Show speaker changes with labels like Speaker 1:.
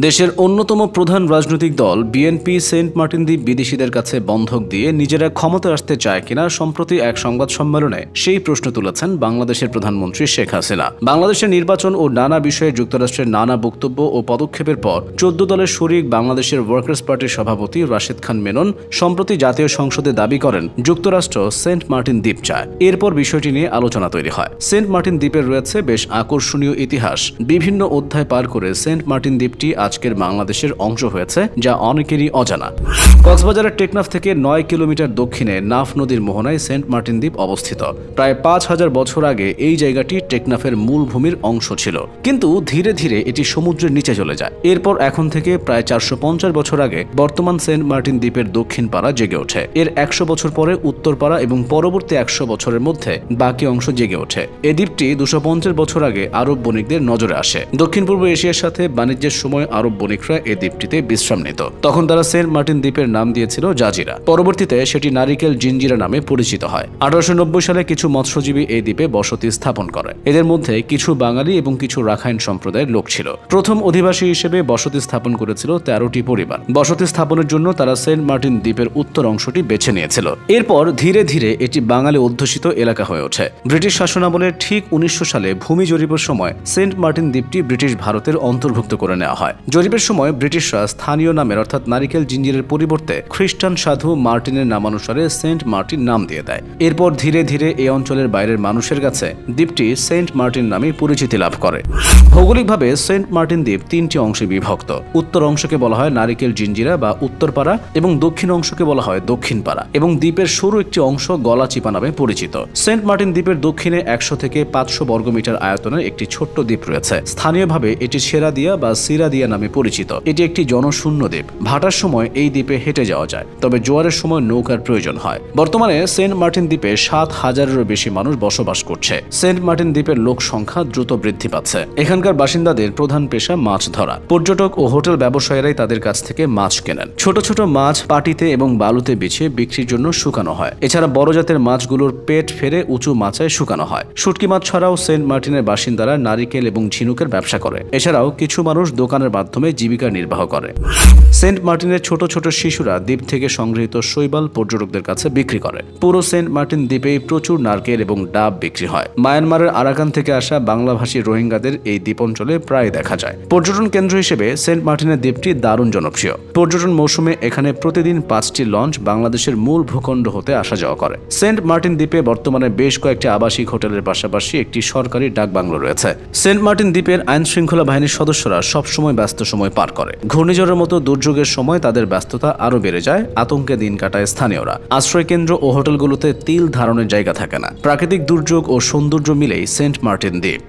Speaker 1: দেশের অন্যতম প্রধান রাজনৈতিক দল বিএনপি সেন্ট মার্টিন দ্বীপ বিদেশিদের কাছে বন্ধক দিয়ে নিজেরা ক্ষমতায় আসতে চায় কিনা সম্প্রতি এক সংবাদ সম্মেলনে সেই প্রশ্ন তুলেছেন বাংলাদেশের প্রধানমন্ত্রী শেখ হাসিনা। বাংলাদেশের নির্বাচন ও নানা বিষয়ে যুক্তরাষ্ট্রের নানা বক্তব্য ও পদক্ষেপের পর 14 দলের শরিক বাংলাদেশের ওয়ার্কার্স পার্টির সভাপতি রাশেদ খান মেনন সম্প্রতি জাতীয় সংসদে দাবি করেন যুক্তরাষ্ট্র সেন্ট মার্টিন দ্বীপ চায়। এরপর বিষয়টি নিয়ে আলোচনা তৈরি হয়। সেন্ট মার্টিন দ্বীপের রয়েছে বেশ আকর্ষণীয় ইতিহাস। বিভিন্ন অধ্যায় পার করে সেন্ট মার্টিন দ্বীপটি আজকের বাংলাদেশের অংশ হয়েছে, যা অনেকেরই অজানা। কক্সবাজারের টেকনাফ থেকে 9 কিলোমিটার দক্ষিণে নাফ নদীর মোহনায় সেন্ট মার্টিন দ্বীপ অবস্থিত। প্রায় 5000 বছর আগে এই জায়গাটি টেকনাফের মূল ভূমির অংশ ছিল, কিন্তু ধীরে ধীরে এটি সমুদ্রের নিচে চলে যায়। এরপর এখন থেকে প্রায় 450 বছর আগে বর্তমান সেন্ট মার্টিন দ্বীপের দক্ষিণ পাড়া জেগে ওঠে। এর 100 বছর পরে উত্তর পাড়া এবং পরবর্তী 100 বছরের মধ্যে বাকি অংশ জেগে ওঠে। এই দ্বীপটি 250 বছর আগে আরব বণিকদের নজরে আসে। দক্ষিণ পূর্ব এশিয়ার সাথে বাণিজ্যের সময় আরব বণিকরা এই দ্বীপটিতে বিশ্রাম নিত। তখন তারা সেন্ট মার্টিন দ্বীপের নাম দিয়েছিল জাজিরা। পরবর্তীতে সেটি নারিকেল জিঞ্জিরা নামে পরিচিত হয়। 1890 সালে কিছু মৎস্যজীবী এই দ্বীপে বসতি স্থাপন করে। এদের মধ্যে কিছু বাঙালি এবং কিছু রাখাইন সম্প্রদায়ের লোক ছিল। প্রথম অধিবাসী হিসেবে বসতি স্থাপন করেছিল 13টি পরিবার। বসতি স্থাপনের জন্য তারা সেন্ট মার্টিন দ্বীপের উত্তর অংশটি বেছে নিয়েছিল। এরপর ধীরে ধীরে এটি বাঙালি অধ্যুষিত এলাকা হয়ে ওঠে। ব্রিটিশ শাসনামলের ঠিক 1900 সালে ভূমি জরিপের সময় সেন্ট মার্টিন দ্বীপটি ব্রিটিশ ভারতের অন্তর্ভুক্ত করে নেওয়া হয়। জরিপের সময় ব্রিটিশরা স্থানীয় নামের অর্থাৎ নারিকেল জিঞ্জিরের পরিবর্তে খ্রিস্টান সাধু মার্টিনের নামানুসারে সেন্ট মার্টিন নাম দিয়ে দেয়। এরপর ধীরে ধীরে এই অঞ্চলের বাইরের মানুষের কাছে দ্বীপটি সেন্ট মার্টিন নামে পরিচিতি লাভ করে। ভৌগোলিকভাবে সেন্ট মার্টিন দ্বীপ 3টি অংশে বিভক্ত। উত্তর অংশকে বলা হয় নারিকেল জিঞ্জিরা বা উত্তরপাড়া এবং দক্ষিণ অংশকে বলা হয় দক্ষিণপাড়া এবং দ্বীপের সরু একটি অংশ গলাচিপা নামে পরিচিত। সেন্ট মার্টিন দ্বীপের দক্ষিণে 100 থেকে 500 বর্গমিটার আয়তনের একটি ছোট্ট দ্বীপ রয়েছে। স্থানীয়ভাবে এটি সেরাদিয়া বা সিরাদিয়া নামে পরিচিত। এটি একটি জনশূন্য দ্বীপ। ভাটার সময় এই দ্বীপে হেঁটে যাওয়া যায়, তবে জোয়ারের সময় নৌকার প্রয়োজন হয়। বর্তমানে সেন্ট মার্টিন দ্বীপে 7000-এরও বেশি মানুষ বসবাস করছে। সেন্ট মার্টিন দ্বীপের লোক সংখ্যা দ্রুত বৃদ্ধি পাচ্ছে। এখানকার বাসিন্দাদের প্রধান পেশা মাছ ধরা। পর্যটক ও হোটেল ব্যবসায়ীরাই তাদের কাছ থেকে মাছ কেনেন। ছোট ছোট মাছ পাটিতে এবং বালুতে বিছিয়ে বিক্রির জন্য শুকানো হয়। এছাড়া বড় জাতের মাছগুলোর পেট ফেরে উঁচু মাচায় শুকানো হয়। শুটকি মাছ ছাড়াও সেন্ট মার্টিনের বাসিন্দারা নারিকেল এবং ঝিনুকের ব্যবসা করে। এছাড়াও কিছু মানুষ দোকানের মাধ্যমে জীবিকা নির্বাহ করে। সেন্ট মার্টিনের ছোট ছোট শিশুরা দ্বীপ থেকে সংগৃহীত শৈবাল পর্যটকদের কাছে বিক্রি করে। পুরো সেন্ট মার্টিন দ্বীপে প্রচুর নারকেল এবং ডাব বিক্রি হয়। মায়ানমারের আরাকান থেকে আসা বাংলাভাষী রোহিঙ্গাদের এই দ্বীপ অঞ্চলে প্রায় দেখা যায়। পর্যটন কেন্দ্র হিসেবে সেন্ট মার্টিনের দ্বীপটি দারুণ জনপ্রিয়। পর্যটন মৌসুমে এখানে প্রতিদিন 5টি লঞ্চ বাংলাদেশের মূল ভূখণ্ড হতে আসা যাওয়া করে। সেন্ট মার্টিন দ্বীপে বর্তমানে বেশ কয়েকটি আবাসিক হোটেলের পাশাপাশি একটি সরকারি ডাক বাংলো রয়েছে। সেন্ট মার্টিন দ্বীপের আইন শৃঙ্খলা বাহিনীর সদস্যরা সবসময় ব্যস্ত সময় পার করে। ঘূর্ণিঝড়ের মতো দুর্যোগের সময় তাদের ব্যস্ততা আরও বেড়ে যায়। আতঙ্কে দিন কাটায় স্থানীয়রা। আশ্রয়কেন্দ্র ও হোটেলগুলোতে তিল ধারণের জায়গা থাকে না। প্রাকৃতিক দুর্যোগ ও সৌন্দর্য মিলেই সেন্ট মার্টিন দ্বীপ।